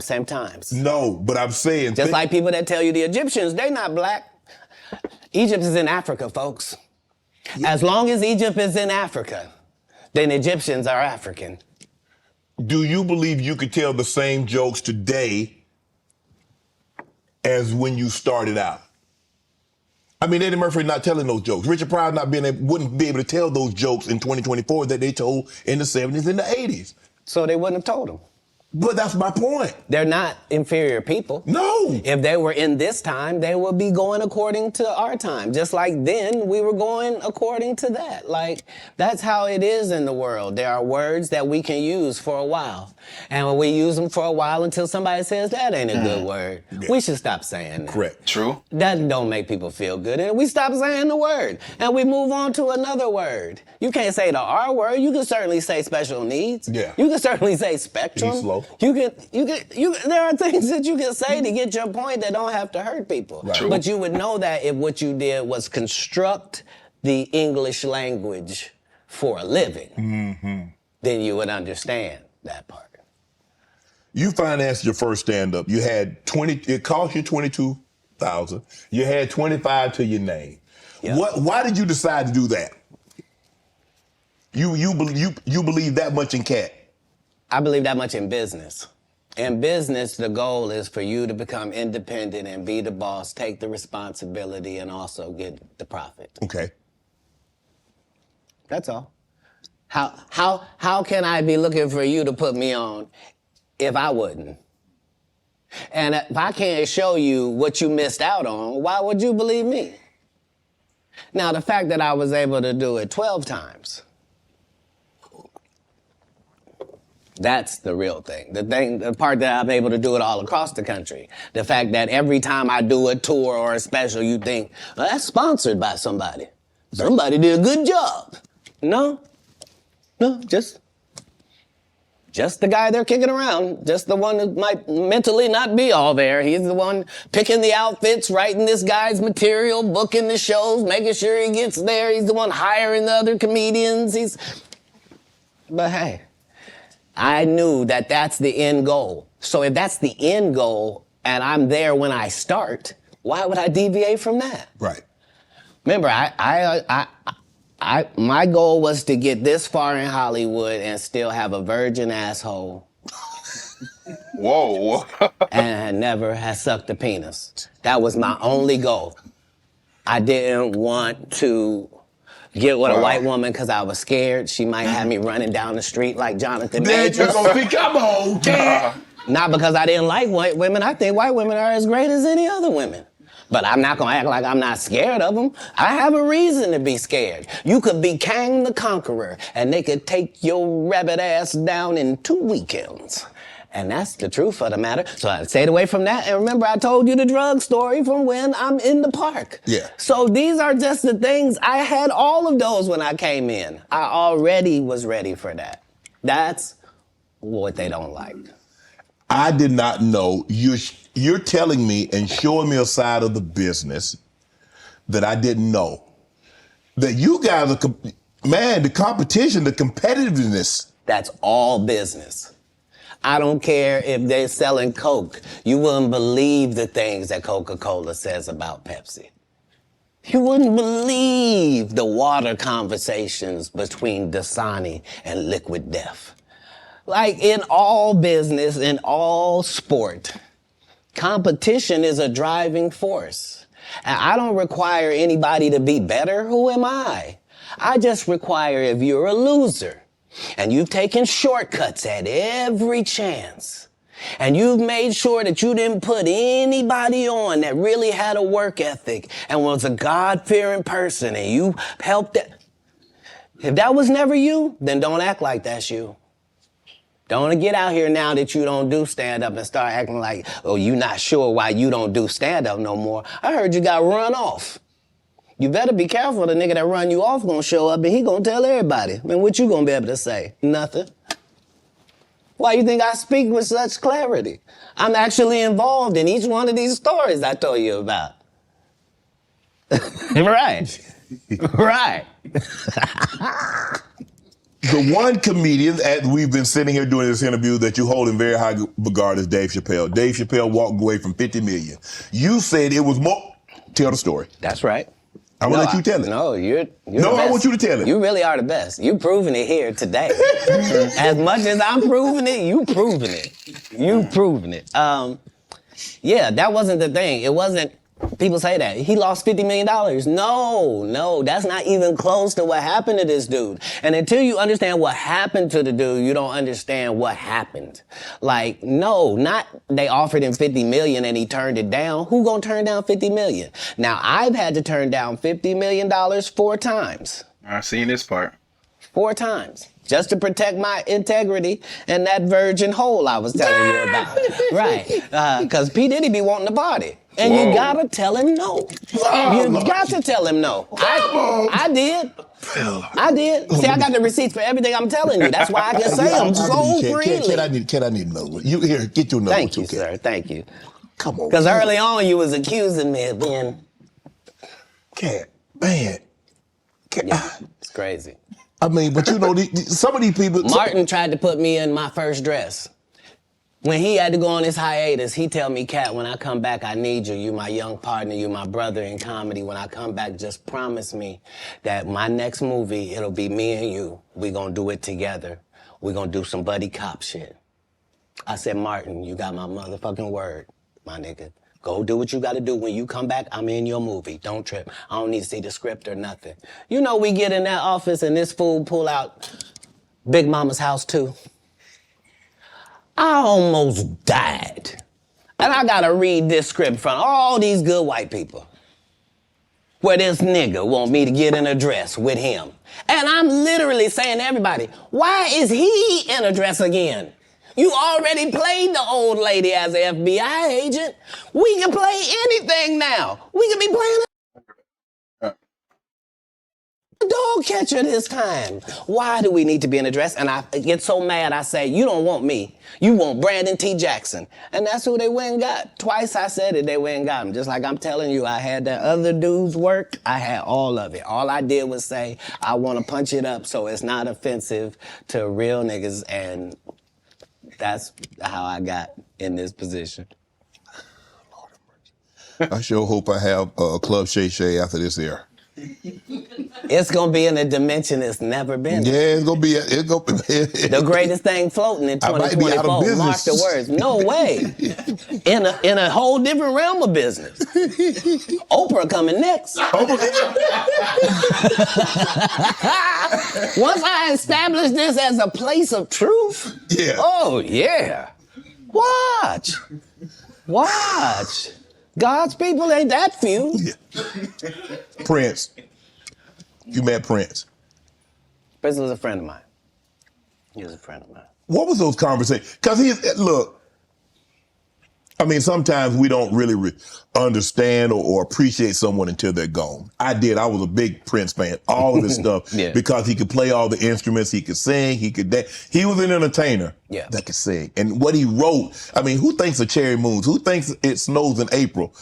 same times. No, but I'm saying... Just like people that tell you the Egyptians, they not black. Egypt is in Africa, folks. Yeah. As long as Egypt is in Africa, then Egyptians are African. Do you believe you could tell the same jokes today as when you started out? I mean, Eddie Murphy not telling those jokes. Richard Pryor wouldn't be able to tell those jokes in 2024 that they told in the 70s and the 80s. So they wouldn't have told them. But that's my point. They're not inferior people. No. If they were in this time, they would be going according to our time. Just like then, we were going according to that. Like, that's how it is in the world. There are words that we can use for a while. And when we use them for a while until somebody says, that ain't a good word, we should stop saying that. Correct. True. That don't make people feel good. And we stop saying the word. And we move on to another word. You can't say the R word. You can certainly say special needs. Yeah. You can certainly say spectrum. Be slow. There are things that you can say to get your point that don't have to hurt people. Right. But you would know that if what you did was construct the English language for a living, then you would understand that part. You financed your first stand-up. You had it cost you $22,000. You had $25 to your name. Yep. Why did you decide to do that? You believe that much in Katt? I believe that much in business. In business, the goal is for you to become independent and be the boss, take the responsibility, and also get the profit. Okay. That's all. How can I be looking for you to put me on if I wouldn't? And if I can't show you what you missed out on, why would you believe me? Now, the fact that I was able to do it 12 times, that's the real thing. The part that I'm able to do it all across the country. The fact that every time I do a tour or a special, you think, well, that's sponsored by somebody. Somebody did a good job. No, just the guy they're kicking around. Just the one that might mentally not be all there. He's the one picking the outfits, writing this guy's material, booking the shows, making sure he gets there. He's the one hiring the other comedians. But hey, I knew that that's the end goal. So if that's the end goal and I'm there when I start, why would I deviate from that? Right. Remember, my goal was to get this far in Hollywood and still have a virgin asshole. Whoa. And never have sucked a penis. That was my only goal. I didn't want to get with a white woman because I was scared she might have me running down the street like Jonathan Majors. Come on, Katt. Not because I didn't like white women. I think white women are as great as any other women. But I'm not going to act like I'm not scared of them. I have a reason to be scared. You could be Kang the Conqueror, and they could take your rabbit ass down in 2 weekends. And that's the truth of the matter. So I stayed away from that. And remember, I told you the drug story from when I'm in the park. Yeah. So these are just the things. I had all of those when I came in. I already was ready for that. That's what they don't like. I did not know. You're telling me and showing me a side of the business that I didn't know. That you guys are, man, the competition, the competitiveness. That's all business. I don't care if they're selling Coke. You wouldn't believe the things that Coca-Cola says about Pepsi. You wouldn't believe the water conversations between Dasani and Liquid Death. Like in all business, in all sport, competition is a driving force. And I don't require anybody to be better. Who am I? I just require if you're a loser and you've taken shortcuts at every chance and you've made sure that you didn't put anybody on that really had a work ethic and was a God-fearing person and you helped that. If that was never you, then don't act like that's you. Don't get out here now that you don't do stand-up and start acting like, oh, you're not sure why you don't do stand-up no more. I heard you got run off. You better be careful. The nigga that run you off gonna show up and he gonna tell everybody. Man, what you gonna be able to say? Nothing. Why you think I speak with such clarity? I'm actually involved in each one of these stories I told you about. Right. Right. the one comedian, as we've been sitting here doing this interview, that you hold in very high regard is Dave Chappelle. Dave Chappelle walked away from $50 million. You said it was more. Tell the story. That's right. I'm gonna let you tell it. No, you're no, the best. I want you to tell it. You really are the best. You proving it here today. As much as I'm proving it, you proving it. You proving it. Yeah, that wasn't the thing. It wasn't. People say that he lost $50 million. No, that's not even close to what happened to this dude. And until you understand what happened to the dude, you don't understand what happened. Like, no, not they offered him $50 million and he turned it down. Who gonna turn down $50 million? Now, I've had to turn down $50 million 4 times. I've seen this part. 4 times. Just to protect my integrity and that virgin hole I was telling you about. Right. Because P. Diddy be wanting to party. And you gotta tell him no. You got to tell him no. I did. I did. See, I got the receipts for everything I'm telling you. That's why I can say them so freely. Can I need another one? You here, get your number. Thank you, sir. Thank you. Come on. Because early on you was accusing me of being... Katt, man. Yeah, it's crazy. I mean, but you know, some of these people... Martin tried to put me in my first dress. When he had to go on his hiatus, he tell me, Katt, when I come back, I need you. You my young partner, you my brother in comedy. When I come back, just promise me that my next movie, it'll be me and you. We gonna do it together. We gonna do some buddy cop shit. I said, Martin, you got my motherfucking word, my nigga. Go do what you gotta do. When you come back, I'm in your movie. Don't trip. I don't need to see the script or nothing. You know, we get in that office and this fool pull out Big Mama's House 2. I almost died. And I gotta read this script from all these good white people. Where this nigga want me to get in a dress with him. And I'm literally saying to everybody, why is he in a dress again? You already played the old lady as an FBI agent. We can play anything now. We can be playing a dog catcher this time. Why do we need to be in a dress? And I get so mad, I say, you don't want me. You want Brandon T. Jackson. And that's who they went and got. Twice I said it, they went and got him. Just like I'm telling you, I had that other dude's work. I had all of it. All I did was say, I want to punch it up so it's not offensive to real niggas. And that's how I got in this position. I sure hope I have a Club Shay Shay after this air. It's gonna be in a dimension it's never been. Yeah, it's gonna be. The greatest thing floating in 2024. Mark the words. No way. In a whole different realm of business. Oprah coming next. Once I establish this as a place of truth. Yeah. Oh yeah. Watch. God's people ain't that few. Yeah. Prince. You met Prince. Prince was a friend of mine. He was a friend of mine. What was those conversations? Because look, I mean, sometimes we don't really understand or appreciate someone until they're gone. I did. I was a big Prince fan. All of his stuff. Yeah. Because he could play all the instruments. He could sing. He could dance. He was an entertainer that could sing. And what he wrote, I mean, who thinks of Cherry Moons? Who thinks it snows in April?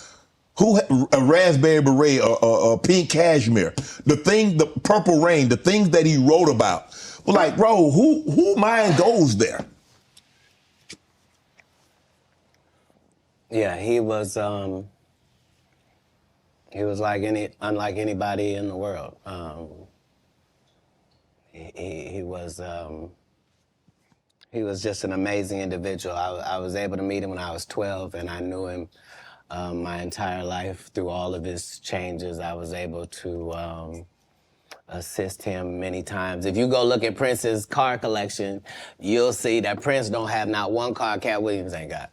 Who a raspberry beret or pink cashmere? The purple rain, the things that he wrote about. Well, like, bro, who mind goes there? Yeah, he was unlike anybody in the world. He was just an amazing individual. I was able to meet him when I was 12, and I knew him my entire life through all of his changes. I was able to assist him many times. If you go look at Prince's car collection, you'll see that Prince don't have not one car Katt Williams ain't got.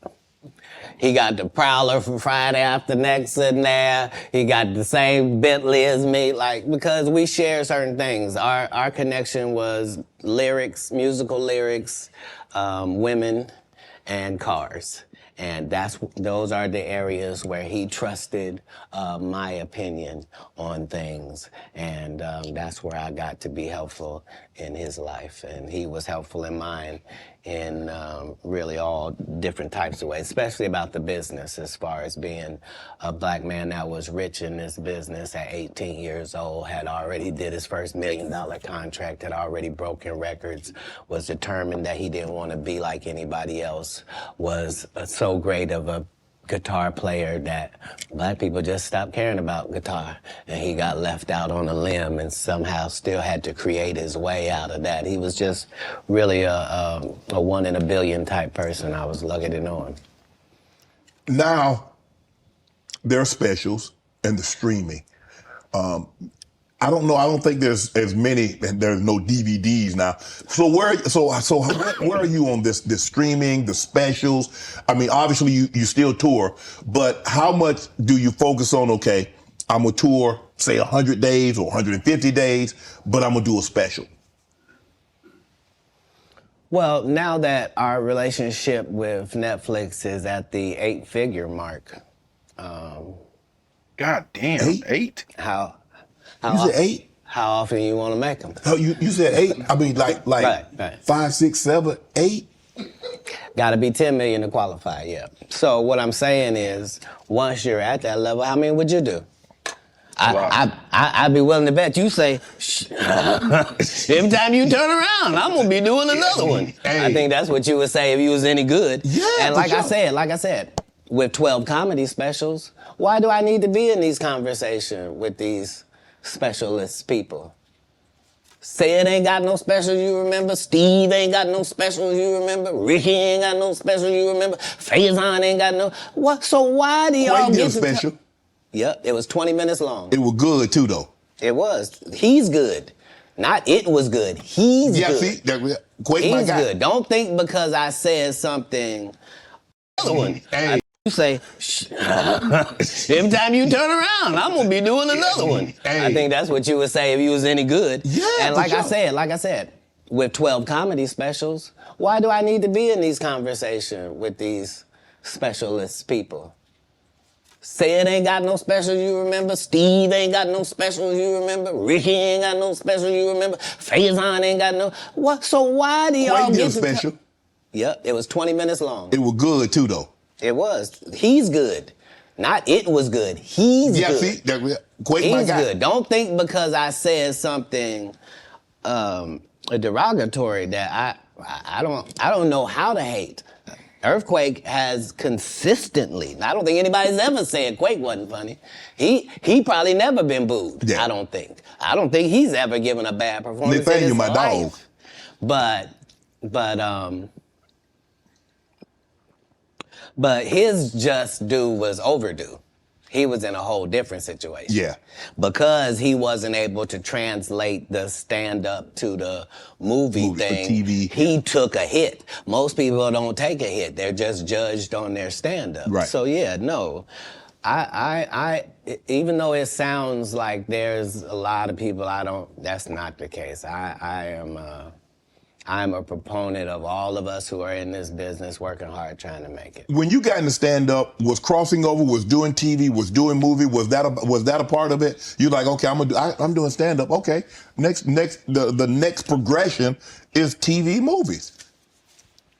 He got the Prowler from Friday After Next in there. He got the same Bentley as me, because we share certain things. Our connection was lyrics, musical lyrics, women, and cars. And those are the areas where he trusted my opinion on things. And that's where I got to be helpful in his life. And he was helpful in mine in really all different types of ways, especially about the business, as far as being a black man that was rich in this business at 18 years old, had already did his first $1 million contract, had already broken records, was determined that he didn't want to be like anybody else, was so great of a guitar player that black people just stopped caring about guitar, and he got left out on a limb and somehow still had to create his way out of that. He was just really a 1 in a billion type person. I was lucky to know him. Now, there are specials and the streaming. I don't know. I don't think there's as many, and there's no DVDs now. So where are you on this streaming, the specials? I mean, obviously you still tour, but how much do you focus on, okay, I'm gonna tour, say 100 days or 150 days, but I'm gonna do a special? Well, now that our relationship with Netflix is at the 8-figure mark. God damn, eight? How You said 8? How often you want to make them? Oh, you said 8? I mean, like Right. 5, 6, 7, 8? Got to be 10 million to qualify, yeah. So what I'm saying is, once you're at that level, how many would you do? I'd be willing to bet you say, every time you turn around, I'm gonna be doing another one. Hey. I think that's what you would say if you was any good. Yeah, and for like I said, with 12 comedy specials, why do I need to be in these conversations with these specialist people? Sid ain't got no specials you remember. Steve ain't got no specials you remember. Ricky ain't got no specials you remember. Faison ain't got no. What? So why do y'all Quake did get a special. Yep, it was 20 minutes long. It was good too, though. It was. He's good. Not it was good. He's Yeah, good. see, Quake my He's guy. good. Don't think because I said something. Other one. Hey. You say, every time you turn around, I'm gonna be doing another one. Hey. I think that's what you would say if you was any good. Yeah, and for like sure. I said, with 12 comedy specials, why do I need to be in these conversations with these specialist people? Sid ain't got no specials you remember. Steve ain't got no specials you remember. Ricky ain't got no specials you remember. Faison ain't got no. What? So why do y'all Quake did get a special. Yep, it was 20 minutes long. It was good too, though. It was. He's good. Not it was good. He's Yeah, good. see, Quake my He's guy. good. Don't think because I said something derogatory that I don't know how to hate. Earthquake has consistently, I don't think anybody's ever said Quake wasn't funny. He probably never been booed. Yeah. I don't think. I don't think he's ever given a bad performance. Nathaniel, in his my life. dog. But his just due was overdue. He was in a whole different situation. Yeah. Because he wasn't able to translate the stand-up to the movie Movies for thing. TV. He took a hit. Most people don't take a hit. They're just judged on their stand-up. Right. So yeah, no. I even though it sounds like there's a lot of people that's not the case. I'm a proponent of all of us who are in this business working hard trying to make it. When you got into stand-up, was crossing over, was doing TV, was doing movie, was that a part of it? You're like, okay, I'm doing stand-up. Okay, the next progression is TV movies.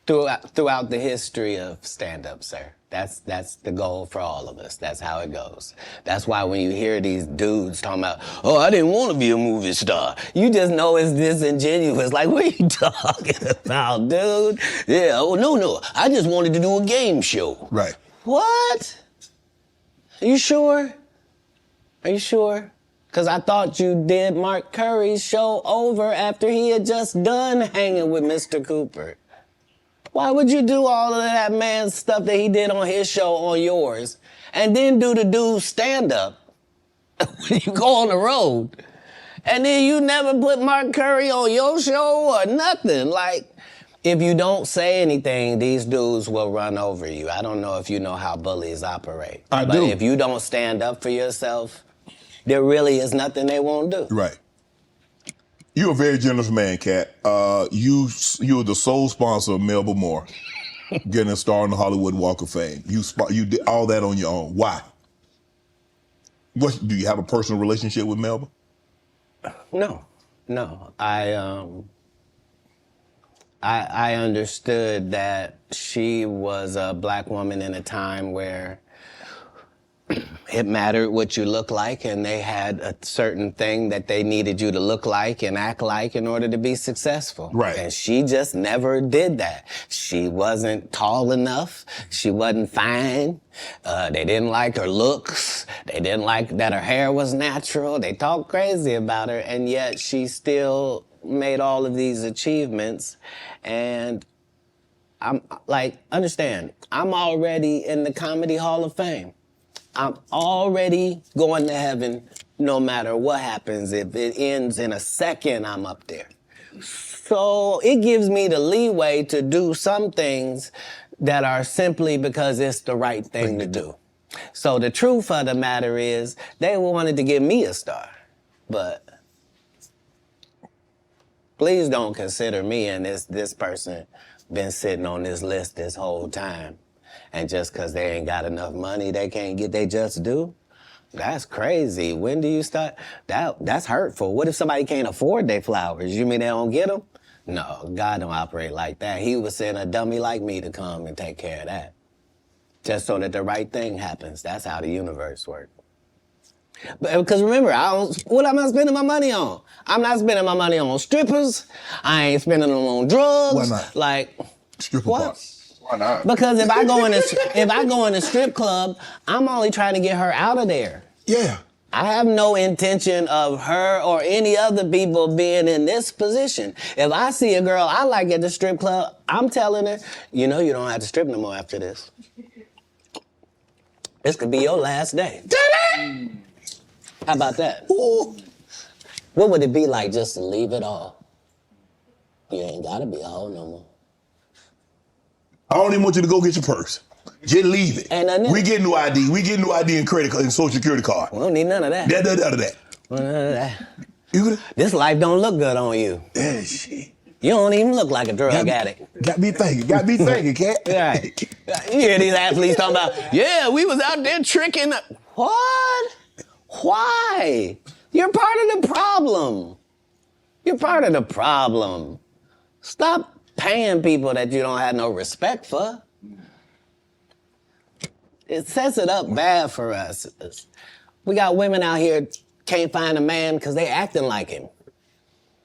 Throughout the history of stand-up, sir. That's the goal for all of us. That's how it goes. That's why when you hear these dudes talking about, oh, I didn't want to be a movie star, you just know it's disingenuous. Like, what are you talking about, dude? Yeah, oh, no, I just wanted to do a game show. Right. What? Are you sure? Are you sure? Because I thought you did Mark Curry's show over after he had just done hanging with Mr. Cooper. Why would you do all of that man's stuff that he did on his show on yours and then do the dude's stand-up when you go on the road? And then you never put Mark Curry on your show or nothing. Like, if you don't say anything, these dudes will run over you. I don't know if you know how bullies operate. I but do. If you don't stand up for yourself, there really is nothing they won't do. Right. You're a very generous man, Katt. You're the sole sponsor of Melba Moore getting a star on the Hollywood Walk of Fame. You did all that on your own. Why? Do you have a personal relationship with Melba? No. I understood that she was a black woman in a time where it mattered what you look like, and they had a certain thing that they needed you to look like and act like in order to be successful. Right. And she just never did that. She wasn't tall enough. She wasn't fine. They didn't like her looks. They didn't like that her hair was natural. They talked crazy about her, and yet she still made all of these achievements. And I'm like, understand, I'm already in the Comedy Hall of Fame. I'm already going to heaven no matter what happens. If it ends in a second, I'm up there. So it gives me the leeway to do some things that are simply because it's the right thing to do. So the truth of the matter is, they wanted to give me a star, but please don't consider me and this person been sitting on this list this whole time. And just because they ain't got enough money, they can't get they just due? That's crazy. When do you start? That's hurtful. What if somebody can't afford their flowers? You mean they don't get them? No, God don't operate like that. He would send a dummy like me to come and take care of that. Just so that the right thing happens. That's how the universe works. Because remember, what am I spending my money on? I'm not spending my money on strippers. I ain't spending them on drugs. Why not? Like, Stripper what? part. Why not? Because if I go in a strip club, I'm only trying to get her out of there. Yeah. I have no intention of her or any other people being in this position. If I see a girl I like at the strip club, I'm telling her, you know you don't have to strip no more after this. This could be your last day. How about that? Ooh. What would it be like just to leave it all? You ain't gotta be a hoe no more. I don't even want you to go get your purse. Just leave it. Ain't nothing in We it. get new ID. We get new ID and credit card and social security card. We don't need none of that. None of that. None of that. You gonna? This life don't look good on you. Yeah, shit. You don't even look like a drug addict. Got me thinking, Cat. Right. You hear these athletes talking about, yeah, we was out there tricking. What? Why? You're part of the problem. You're part of the problem. Stop paying people that you don't have no respect for. It sets it up bad for us. We got women out here can't find a man because they acting like him.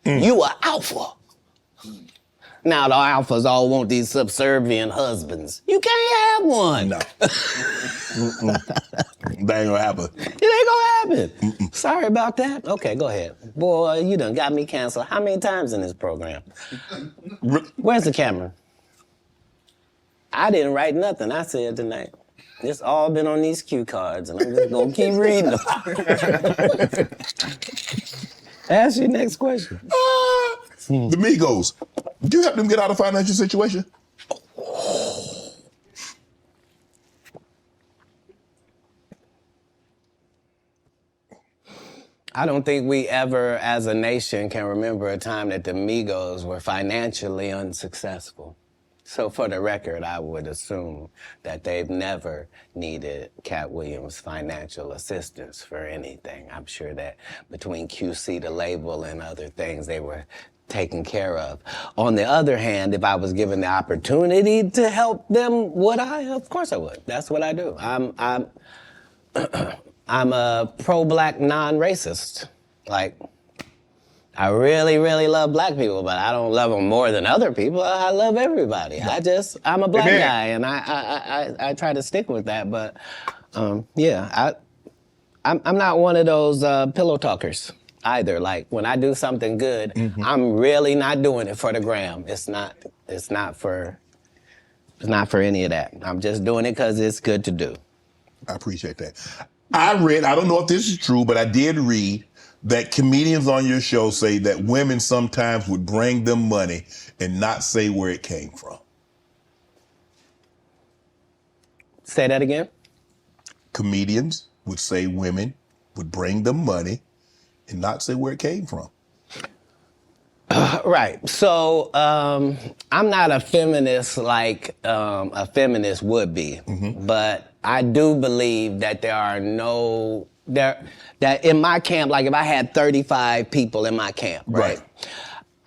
You are alpha. Now the alphas all want these subservient husbands. You can't have one. No. That ain't gonna happen. It ain't gonna happen. Sorry about that. Okay, go ahead. Boy, you done got me canceled. How many times in this program? Where's the camera? I didn't write nothing I said tonight. It's all been on these cue cards, and I'm just gonna keep reading them. Ask your next question. The Migos. Do you help them get out of financial situation? I don't think we ever, as a nation, can remember a time that the Migos were financially unsuccessful. So for the record, I would assume that they've never needed Katt Williams' financial assistance for anything. I'm sure that between QC, the label, and other things, they were taken care of. On the other hand, if I was given the opportunity to help them, would I? Of course I would. That's what I do. I'm a pro-black non-racist. Like, I really, really love black people, but I don't love them more than other people. I love everybody. I'm a black guy, and I try to stick with that. But yeah, I'm not one of those pillow talkers either. Like when I do something good, I'm really not doing it for the gram. It's not for any of that. I'm just doing it because it's good to do. I appreciate that. I don't know if this is true, but I did read that comedians on your show say that women sometimes would bring them money and not say where it came from. Say that again? Comedians would say women would bring them money and not say where it came from. Right. So I'm not a feminist like a feminist would be, but I do believe that that in my camp, like if I had 35 people in my camp, right?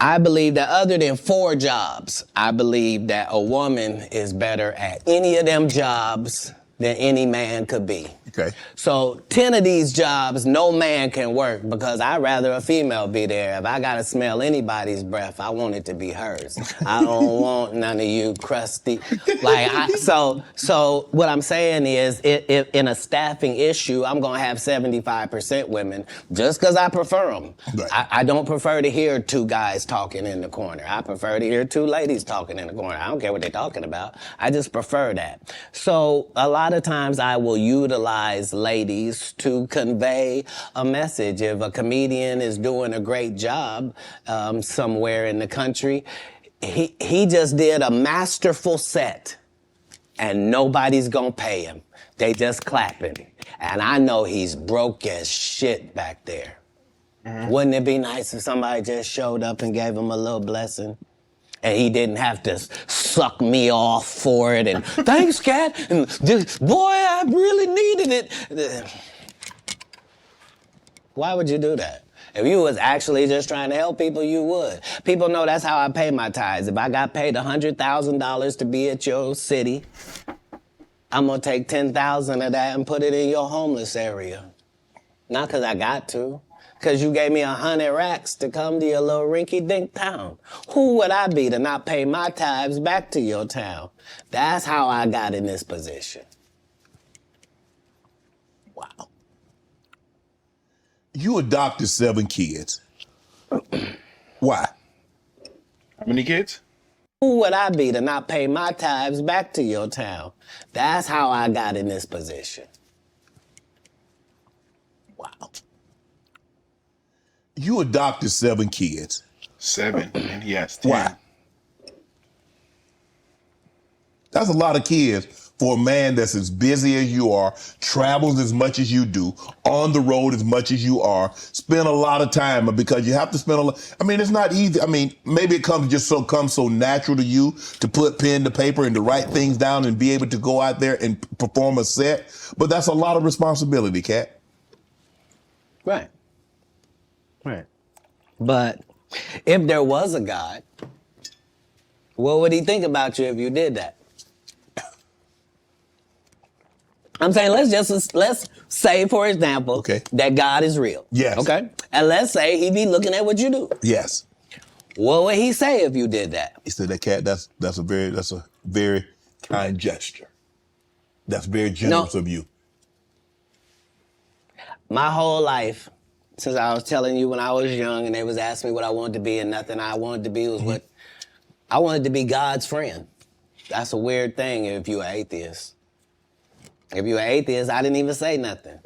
I believe that other than 4 jobs, I believe that a woman is better at any of them jobs than any man could be. Okay. So 10 of these jobs, no man can work because I'd rather a female be there. If I gotta smell anybody's breath, I want it to be hers. I don't want none of you crusty. So what I'm saying is, if in a staffing issue, I'm gonna have 75% women just because I prefer them. Right. I don't prefer to hear 2 guys talking in the corner. I prefer to hear 2 ladies talking in the corner. I don't care what they're talking about. I just prefer that. So a lot of times I will utilize ladies to convey a message. If a comedian is doing a great job somewhere in the country, he just did a masterful set and nobody's gonna pay him. They just clapping. And I know he's broke as shit back there. Mm-hmm. Wouldn't it be nice if somebody just showed up and gave him a little blessing? And he didn't have to suck me off for it. And thanks, Katt. And boy, I really needed it. Why would you do that? If you was actually just trying to help people, you would. People know that's how I pay my tithes. If I got paid $100,000 to be at your city, I'm gonna take 10,000 of that and put it in your homeless area. Not because I got to. Because you gave me 100 racks to come to your little rinky-dink town. Who would I be to not pay my tithes back to your town? That's how I got in this position. Wow. You adopted 7 kids. Why? How many kids? Who would I be to not pay my tithes back to your town? That's how I got in this position. Wow. You adopted 7 kids. 7, and he has 10. Why? That's a lot of kids for a man that's as busy as you are, travels as much as you do, on the road as much as you are, spend a lot of time, because you have to spend a lot. I mean, it's not easy. I mean, maybe it comes so natural to you to put pen to paper and to write things down and be able to go out there and perform a set. But that's a lot of responsibility, Katt. Right. Right. But if there was a God, what would he think about you if you did that? I'm saying let's say, for example, okay, that God is real. Yes. Okay? And let's say he be looking at what you do. Yes. What would he say if you did that? He said, that Katt, that's a very kind gesture. That's very generous of you. My whole life, since I was telling you when I was young and they was asking me what I wanted to be, and nothing I wanted to be was what I wanted to be, God's friend. That's a weird thing if you're an atheist. If you're an atheist, I didn't even say nothing.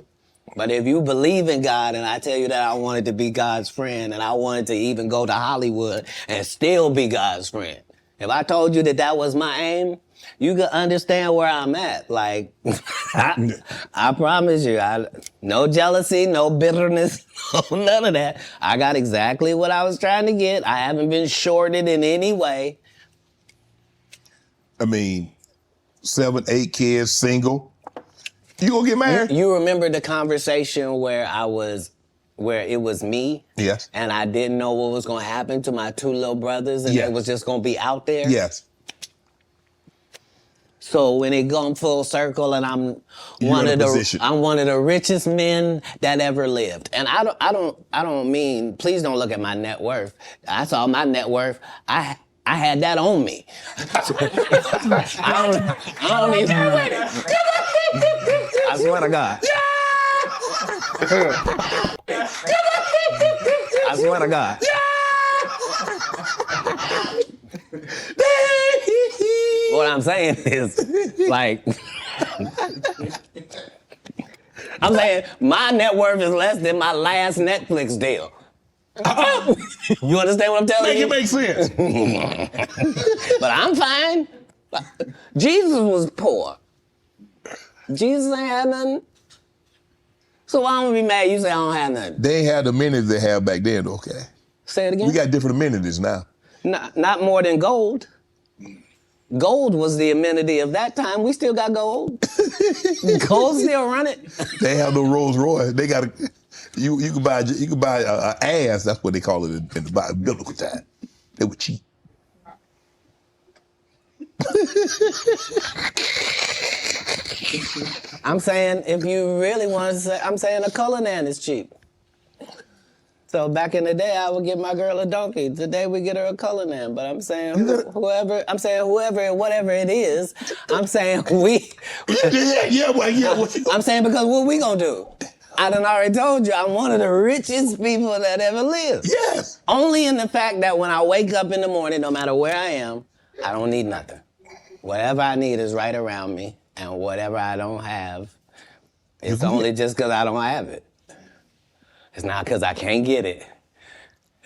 But if you believe in God and I tell you that I wanted to be God's friend and I wanted to even go to Hollywood and still be God's friend, if I told you that that was my aim, you could understand where I'm at. Like, I promise you, no jealousy, no bitterness, none of that. I got exactly what I was trying to get. I haven't been shorted in any way. I mean, 7, 8 kids, single. You gonna get married? You remember the conversation where it was me? Yes. And I didn't know what was gonna happen to my 2 little brothers and yes. it was just gonna be out there? Yes. So when it gone full circle and I'm one of the richest men that ever lived. And I don't mean, please don't look at my net worth. I saw my net worth. I had that on me. I don't even. I swear to God. I swear to God. What I'm saying is, like, I'm saying my net worth is less than my last Netflix deal. You understand what I'm telling you? Make it make sense. But I'm fine. Jesus was poor. Jesus ain't had nothing. So why don't we be mad you say I don't have nothing? They ain't had the amenities they had back then, okay? Say it again? We got different amenities now. Not more than gold. Gold was the amenity of that time. We still got gold. Gold still run it. They have no Rolls Royce. They got you can buy an ass. That's what they call it in the biblical time. They would cheat. I'm saying, if you really want to say, I'm saying a color nan is cheap. So back in the day, I would get my girl a donkey. Today we get her a color nan. But I'm saying whoever, whatever it is, I'm saying we. I'm saying because what we gonna do? I done already told you, I'm one of the richest people that ever lived. Yes. Only in the fact that when I wake up in the morning, no matter where I am, I don't need nothing. Whatever I need is right around me, and whatever I don't have, it's only just because I don't have it. It's not because I can't get it.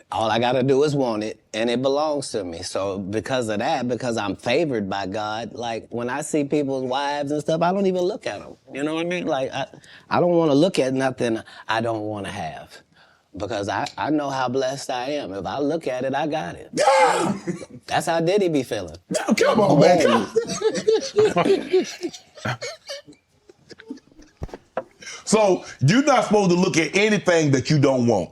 All I gotta do is want it, and it belongs to me. So because of that, because I'm favored by God, like when I see people's wives and stuff, I don't even look at them. You know what I mean? Like I don't want to look at nothing I don't want to have, because I know how blessed I am. If I look at it, I got it. Yeah. That's how Diddy be feeling. Now, come on, man. So you're not supposed to look at anything that you don't want.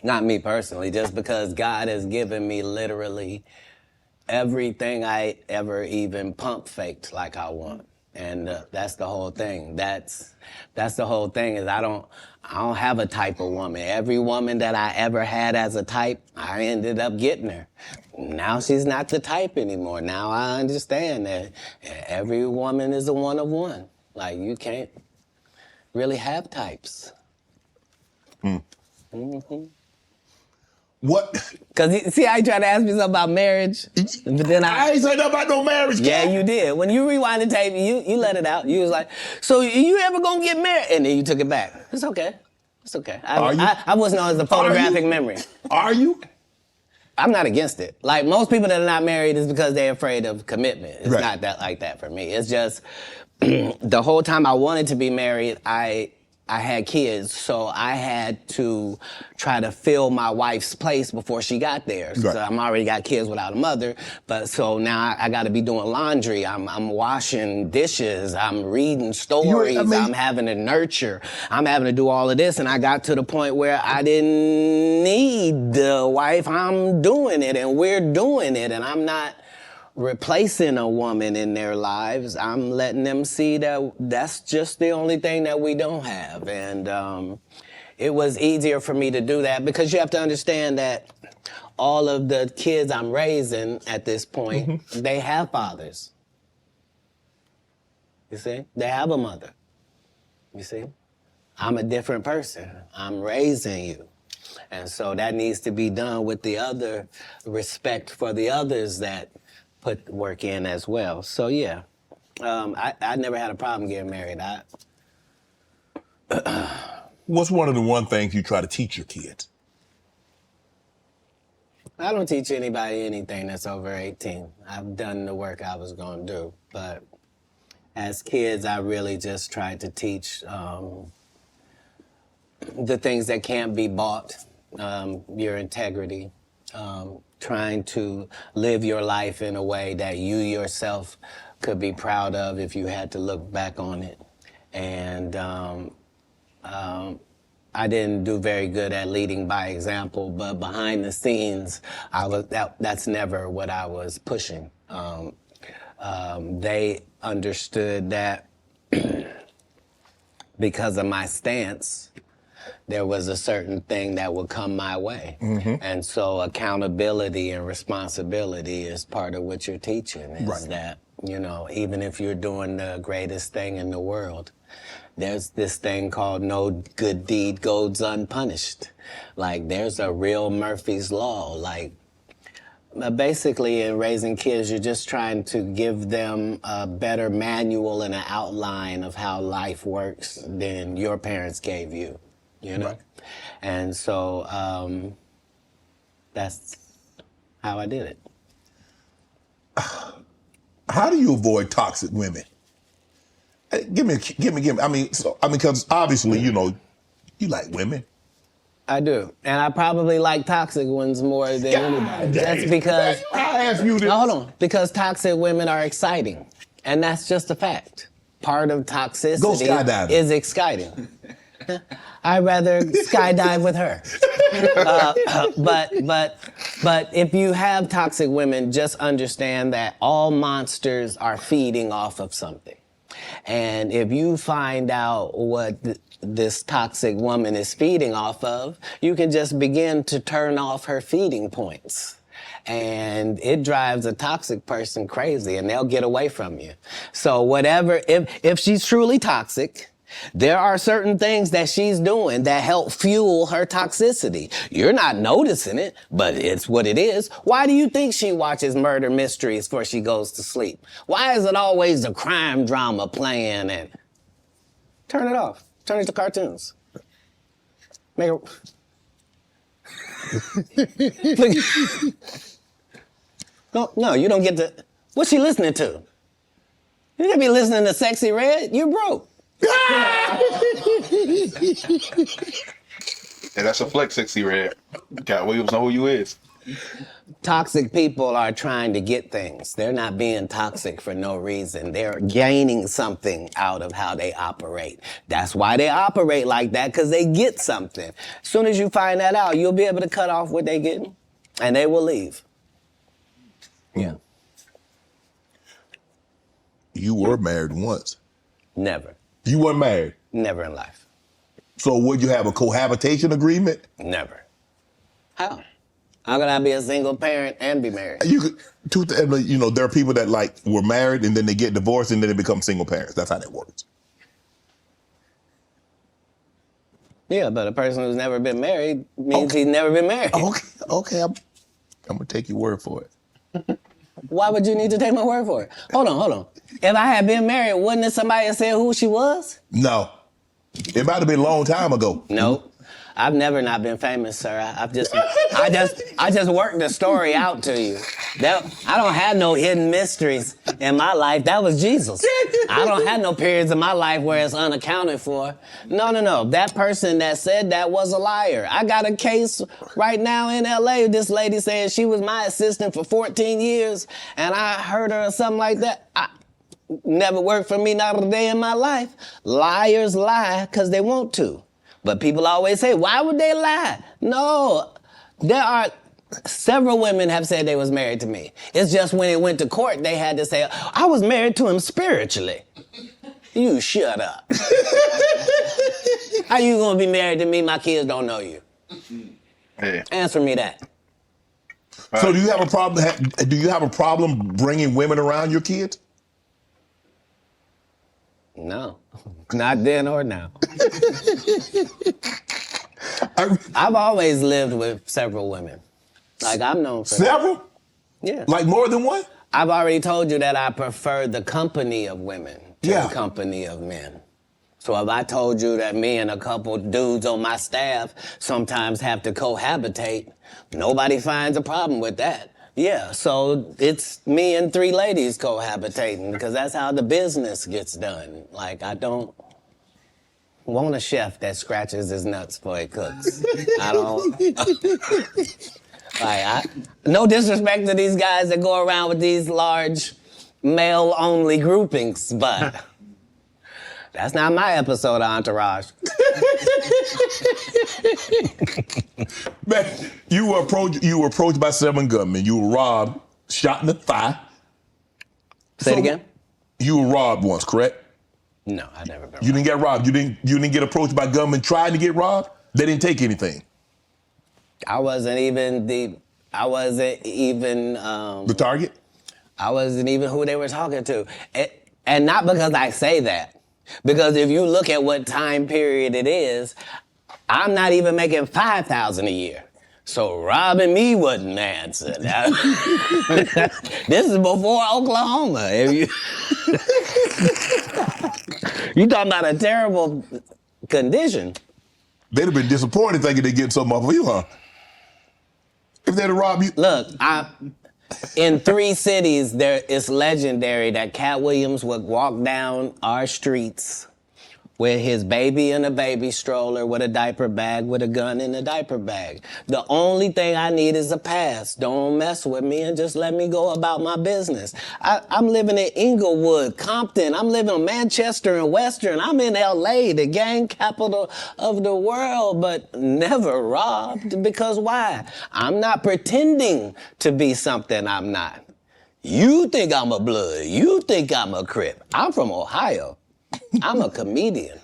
Not me personally, just because God has given me literally everything I ever even pump faked like I want. And that's the whole thing. That's the whole thing, is I don't have a type of woman. Every woman that I ever had as a type, I ended up getting her. Now she's not the type anymore. Now I understand that every woman is a one of one. Like, you can't really have types. Mm-hmm. What? Because, see how you tried to ask me something about marriage? But then I ain't say nothing about no marriage. Yeah, you did. When you rewind the tape, you let it out. You was like, so you ever gonna get married? And then you took it back. It's okay. It's okay. I wasn't on as a photographic memory. Are you? I'm not against it. Like, most people that are not married is because they're afraid of commitment. It's Right. not that like that for me. It's just the whole time I wanted to be married, I had kids, so I had to try to fill my wife's place before she got there. So Right. I'm already got kids without a mother, but so now I got to be doing laundry. I'm washing dishes. I'm reading stories. I'm having to nurture. I'm having to do all of this, and I got to the point where I didn't need the wife. I'm doing it, and we're doing it, and I'm not replacing a woman in their lives. I'm letting them see that that's just the only thing that we don't have. And it was easier for me to do that because you have to understand that all of the kids I'm raising at this point, they have fathers. You see? They have a mother. You see? I'm a different person. I'm raising you. And so that needs to be done with the other respect for the others that put work in as well. So yeah, I never had a problem getting married. What's one of the one things you try to teach your kids? I don't teach anybody anything that's over 18. I've done the work I was gonna do. But as kids, I really just tried to teach the things that can't be bought, your integrity, trying to live your life in a way that you yourself could be proud of if you had to look back on it. And I didn't do very good at leading by example, but behind the scenes, that's never what I was pushing. They understood that because of my stance, there was a certain thing that would come my way. And so accountability and responsibility is part of what you're teaching, is that, you know, even if you're doing the greatest thing in the world, there's this thing called no good deed goes unpunished. Like, there's a real Murphy's Law. Like, basically in raising kids, you're just trying to give them a better manual and an outline of how life works than your parents gave you. You know? Right. And so that's how I did it. How do you avoid toxic women? Give me. I mean, because obviously, you know, you like women. I do. And I probably like toxic ones more than anybody. That's because... I asked you this. No, hold on. Because toxic women are exciting. And that's just a fact. Part of toxicity is exciting. I'd rather skydive with her. But if you have toxic women, just understand that all monsters are feeding off of something. And if you find out what this toxic woman is feeding off of, you can just begin to turn off her feeding points. And it drives a toxic person crazy and they'll get away from you. So whatever, if she's truly toxic, there are certain things that she's doing that help fuel her toxicity. You're not noticing it, but it's what it is. Why do you think she watches murder mysteries before she goes to sleep? Why is it always a crime drama playing? And turn it off. Turn it to cartoons. Make it... No, you don't get to... What's she listening to? You gotta be listening to Sexy Red? You broke. Hey, that's a flex, Sexy Red. Katt Williams know who you is. Toxic people are trying to get things. They're not being toxic for no reason. They're gaining something out of how they operate. That's why they operate like that, because they get something. As soon as you find that out, you'll be able to cut off what they're getting, and they will leave. Yeah. You were married once. Never. You weren't married? Never in life. So would you have a cohabitation agreement? Never. How? How could I be a single parent and be married? You could, there are people that like were married and then they get divorced and then they become single parents. That's how that works. Yeah, but a person who's never been married means he's never been married. Okay, I'm gonna take your word for it. Why would you need to take my word for it? Hold on. If I had been married, wouldn't it somebody have said who she was? No. It might have been a long time ago. Nope. I've never not been famous, sir. I just worked the story out to you. I don't have no hidden mysteries in my life. That was Jesus. I don't have no periods in my life where it's unaccounted for. No. That person that said that was a liar. I got a case right now in LA. This lady saying she was my assistant for 14 years and I heard her or something like that. Never worked for me, not a day in my life. Liars lie because they want to. But people always say, why would they lie? No, there are several women have said they was married to me. It's just when it went to court, they had to say, I was married to him spiritually. You shut up. How you gonna be married to me? My kids don't know you. Hey. Answer me that. So do you have a problem? Do you have a problem bringing women around your kids? No, not then or now. I've always lived with several women. Like, I'm known for several? That. Yeah. Like more than one? I've already told you that I prefer the company of women to the company of men. So if I told you that me and a couple dudes on my staff sometimes have to cohabitate, nobody finds a problem with that. Yeah, so it's me and 3 ladies cohabitating because that's how the business gets done. Like, I don't want a chef that scratches his nuts before he cooks. I don't. No disrespect to these guys that go around with these large male-only groupings, but that's not my episode of Entourage. Man, you were approached by 7 gunmen. You were robbed, shot in the thigh. Say it again? You were robbed once, correct? No, I never been robbed. You didn't get robbed. You didn't get approached by gunmen trying to get robbed? They didn't take anything. I wasn't even the target? I wasn't even who they were talking to. And not because I say that. Because if you look at what time period it is, I'm not even making $5,000 a year. So robbing me wasn't the answer. This is before Oklahoma. You talking about a terrible condition. They'd have been disappointed thinking they'd get something off of you, huh? If they'd have robbed you. Look, in 3 cities, it's legendary that Katt Williams would walk down our streets with his baby in a baby stroller, with a diaper bag, with a gun in a diaper bag. The only thing I need is a pass. Don't mess with me and just let me go about my business. I'm living in Inglewood, Compton. I'm living in Manchester and Western. I'm in LA, the gang capital of the world, but never robbed. Because why? I'm not pretending to be something I'm not. You think I'm a Blood. You think I'm a Crip. I'm from Ohio. I'm a comedian.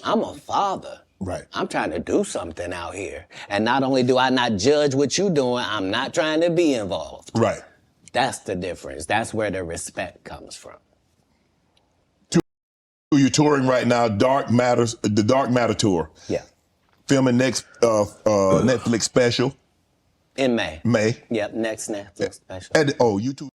I'm a father. Right. I'm trying to do something out here. And not only do I not judge what you're doing, I'm not trying to be involved. Right. That's the difference. That's where the respect comes from. You're touring right now, the Dark Matter tour. Yeah. Filming next Netflix special. In May. May. Yep, next Netflix special. And, you two.